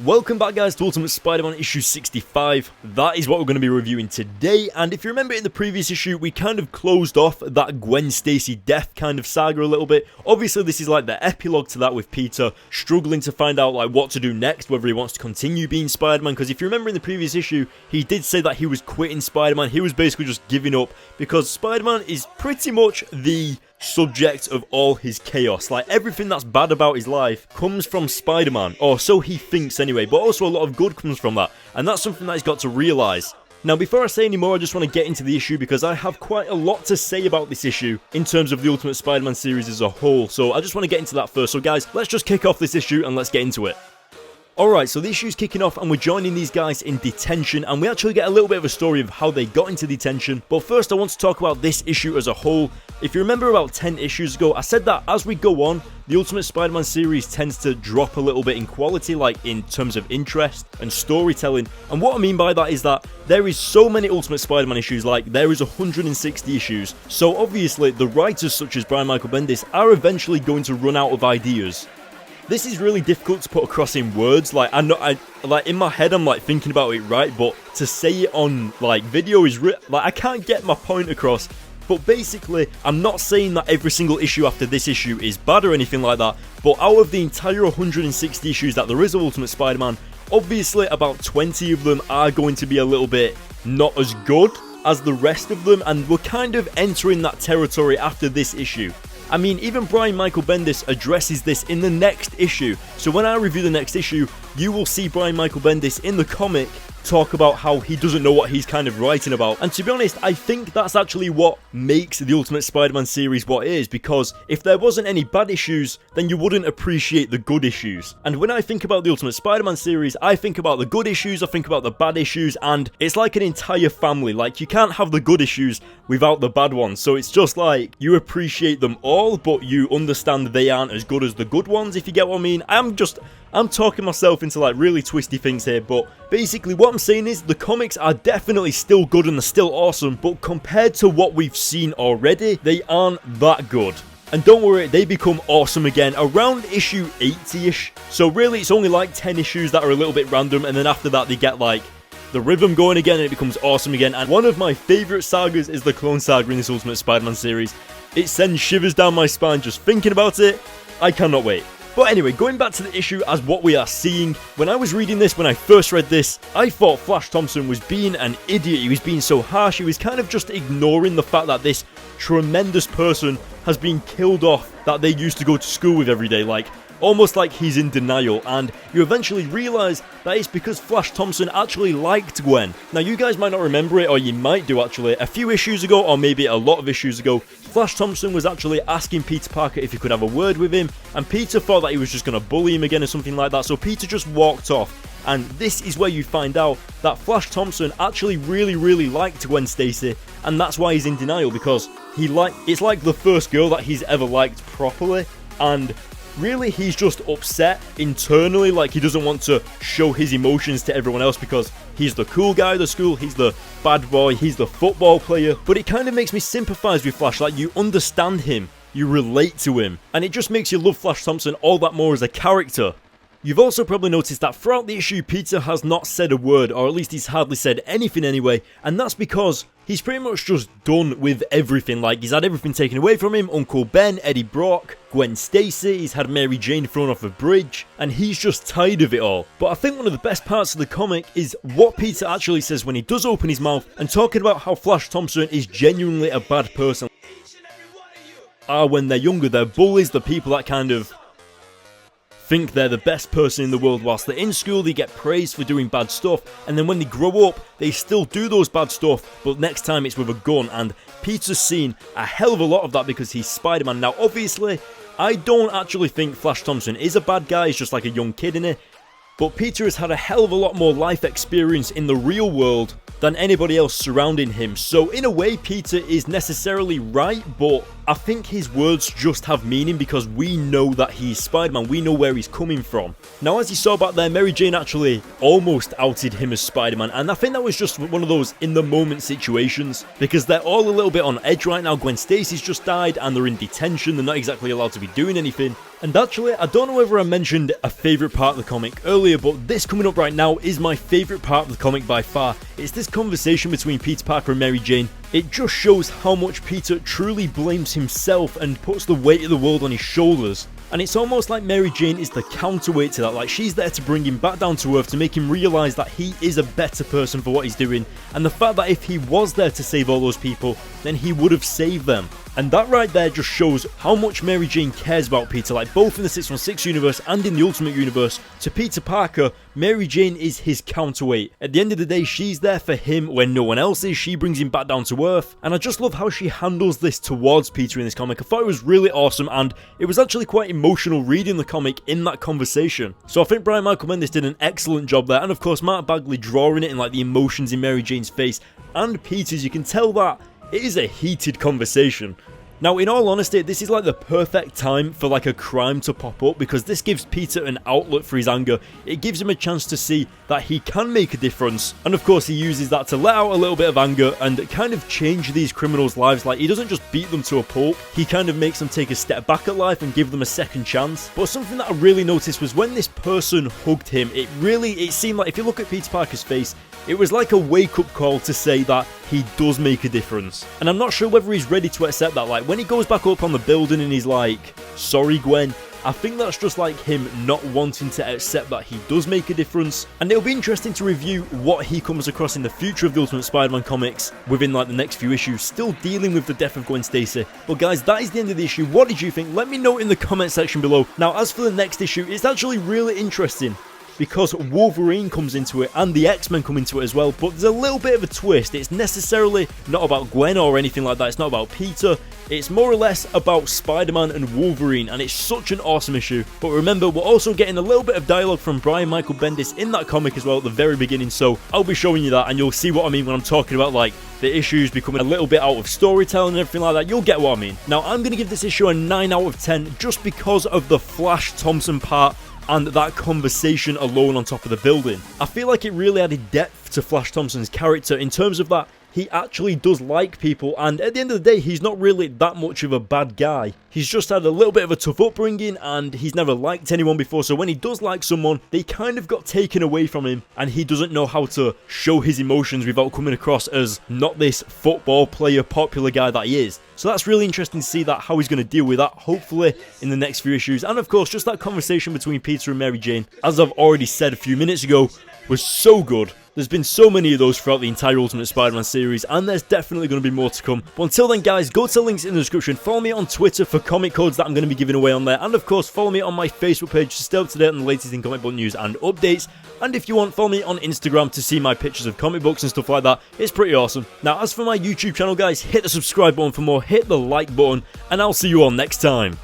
Welcome back guys to Ultimate Spider-Man issue 65, that is what we're going to be reviewing today, and if you remember in the previous issue, we kind of closed off that Gwen Stacy death kind of saga a little bit. Obviously this is like the epilogue to that with Peter struggling to find out like what to do next, whether he wants to continue being Spider-Man, because if you remember in the previous issue, he did say that he was quitting Spider-Man, he was basically just giving up, because Spider-Man is pretty much the subject of all his chaos. Like everything that's bad about his life comes from Spider-Man, or so he thinks anyway, but also a lot of good comes from that, and that's something that he's got to realise. Now before I say any more, I just want to get into the issue because I have quite a lot to say about this issue in terms of the Ultimate Spider-Man series as a whole, so I just want to get into that first. So guys, let's just kick off this issue and let's get into it. Alright, so the issue's kicking off and we're joining these guys in detention, and we actually get a little bit of a story of how they got into detention. But first I want to talk about this issue as a whole. If you remember about 10 issues ago, I said that as we go on, the Ultimate Spider-Man series tends to drop a little bit in quality, like in terms of interest and storytelling. And what I mean by that is that there is so many Ultimate Spider-Man issues, like there is 160 issues. So obviously the writers such as Brian Michael Bendis are eventually going to run out of ideas. This is really difficult to put across in words, like like in my head I'm like thinking about it right, but to say it on like video is like I can't get my point across. But basically, I'm not saying that every single issue after this issue is bad or anything like that, but out of the entire 160 issues that there is of Ultimate Spider-Man, obviously about 20 of them are going to be a little bit not as good as the rest of them, and we're kind of entering that territory after this issue. I mean, even Brian Michael Bendis addresses this in the next issue, so when I review the next issue, you will see Brian Michael Bendis in the comic talk about how he doesn't know what he's kind of writing about. And to be honest, I think that's actually what makes the Ultimate Spider-Man series what it is, because if there wasn't any bad issues, then you wouldn't appreciate the good issues. And when I think about the Ultimate Spider-Man series, I think about the good issues, I think about the bad issues, and it's like an entire family. Like, you can't have the good issues without the bad ones, so it's just like, you appreciate them all, but you understand they aren't as good as the good ones, if you get what I mean. I'm talking myself into like really twisty things here, but basically what I'm saying is the comics are definitely still good and they're still awesome, but compared to what we've seen already, they aren't that good. And don't worry, they become awesome again around issue 80-ish, so really it's only like 10 issues that are a little bit random, and then after that they get like the rhythm going again and it becomes awesome again. And one of my favourite sagas is the Clone Saga in this Ultimate Spider-Man series. It sends shivers down my spine just thinking about it. I cannot wait. But anyway, going back to the issue as what we are seeing, when I was reading this, when I first read this, I thought Flash Thompson was being an idiot. He was being so harsh. He was kind of just ignoring the fact that this tremendous person has been killed off that they used to go to school with every day, like almost like he's in denial. And you eventually realise that it's because Flash Thompson actually liked Gwen. Now you guys might not remember it, or you might do actually. A few issues ago, or maybe a lot of issues ago, Flash Thompson was actually asking Peter Parker if he could have a word with him, and Peter thought that he was just going to bully him again or something like that, so Peter just walked off. And this is where you find out that Flash Thompson actually really liked Gwen Stacy, and that's why he's in denial, because it's like the first girl that he's ever liked properly, and really he's just upset internally, like he doesn't want to show his emotions to everyone else because he's the cool guy at the school, he's the bad boy, he's the football player. But it kind of makes me sympathise with Flash, like you understand him, you relate to him, and it just makes you love Flash Thompson all that more as a character. You've also probably noticed that throughout the issue, Peter has not said a word, or at least he's hardly said anything anyway, and that's because he's pretty much just done with everything. Like, he's had everything taken away from him, Uncle Ben, Eddie Brock, Gwen Stacy, he's had Mary Jane thrown off a bridge, and he's just tired of it all. But I think one of the best parts of the comic is what Peter actually says when he does open his mouth, and talking about how Flash Thompson is genuinely a bad person. When they're younger, they're bullies, the people that kind of think they're the best person in the world. Whilst they're in school, they get praised for doing bad stuff, and then when they grow up, they still do those bad stuff, but next time it's with a gun. And Peter's seen a hell of a lot of that because he's Spider-Man. Now obviously, I don't actually think Flash Thompson is a bad guy, he's just like a young kid in it, but Peter has had a hell of a lot more life experience in the real world than anybody else surrounding him. So in a way, Peter is necessarily right, but I think his words just have meaning because we know that he's Spider-Man, we know where he's coming from. Now, as you saw back there, Mary Jane actually almost outed him as Spider-Man, and I think that was just one of those in-the-moment situations, because they're all a little bit on edge right now. Gwen Stacy's just died, and they're in detention, they're not exactly allowed to be doing anything, And actually, I don't know whether I mentioned a favourite part of the comic earlier, but this coming up right now is my favourite part of the comic by far. It's this conversation between Peter Parker and Mary Jane. It just shows how much Peter truly blames himself and puts the weight of the world on his shoulders. And it's almost like Mary Jane is the counterweight to that, like she's there to bring him back down to earth, to make him realise that he is a better person for what he's doing, and the fact that if he was there to save all those people, then he would have saved them. And that right there just shows how much Mary Jane cares about Peter, like both in the 616 universe and in the Ultimate Universe. To Peter Parker, Mary Jane is his counterweight. At the end of the day, she's there for him when no one else is. She brings him back down to earth. And I just love how she handles this towards Peter in this comic. I thought it was really awesome, and it was actually quite emotional reading the comic in that conversation. So I think Brian Michael Bendis did an excellent job there. And of course, Mark Bagley drawing it in like the emotions in Mary Jane's face and Peter's. You can tell that it is a heated conversation. Now, in all honesty, this is like the perfect time for like a crime to pop up, because this gives Peter an outlet for his anger. It gives him a chance to see that he can make a difference, and of course he uses that to let out a little bit of anger and kind of change these criminals' lives. Like, he doesn't just beat them to a pulp, he kind of makes them take a step back at life and give them a second chance. But something that I really noticed was when this person hugged him, it seemed like, if you look at Peter Parker's face, it was like a wake-up call to say that he does make a difference. And I'm not sure whether he's ready to accept that. Like, when he goes back up on the building and he's like, "Sorry, Gwen," I think that's just like him not wanting to accept that he does make a difference. And it'll be interesting to review what he comes across in the future of the Ultimate Spider-Man comics within like the next few issues, still dealing with the death of Gwen Stacy. But guys, that is the end of the issue. What did you think? Let me know in the comment section below. Now, as for the next issue, it's actually really interesting, because Wolverine comes into it and the X-Men come into it as well, but there's a little bit of a twist. It's necessarily not about Gwen or anything like that. It's not about Peter. It's more or less about Spider-Man and Wolverine, and it's such an awesome issue. But remember, we're also getting a little bit of dialogue from Brian Michael Bendis in that comic as well at the very beginning, so I'll be showing you that, and you'll see what I mean when I'm talking about like the issues becoming a little bit out of storytelling and everything like that. You'll get what I mean. Now, I'm going to give this issue a 9 out of 10 just because of the Flash Thompson part and that conversation alone on top of the building. I feel like it really added depth to Flash Thompson's character in terms of that he actually does like people, and at the end of the day, he's not really that much of a bad guy. He's just had a little bit of a tough upbringing, and he's never liked anyone before, so when he does like someone, they kind of got taken away from him, and he doesn't know how to show his emotions without coming across as not this football player popular guy that he is. So that's really interesting to see that, how he's going to deal with that, hopefully in the next few issues. And of course, just that conversation between Peter and Mary Jane, as I've already said a few minutes ago, was so good. There's been so many of those throughout the entire Ultimate Spider-Man series, and there's definitely going to be more to come. But until then, guys, go to the links in the description. Follow me on Twitter for comic codes that I'm going to be giving away on there. And of course, follow me on my Facebook page to stay up to date on the latest in comic book news and updates. And if you want, follow me on Instagram to see my pictures of comic books and stuff like that. It's pretty awesome. Now, as for my YouTube channel, guys, hit the subscribe button for more, hit the like button, and I'll see you all next time.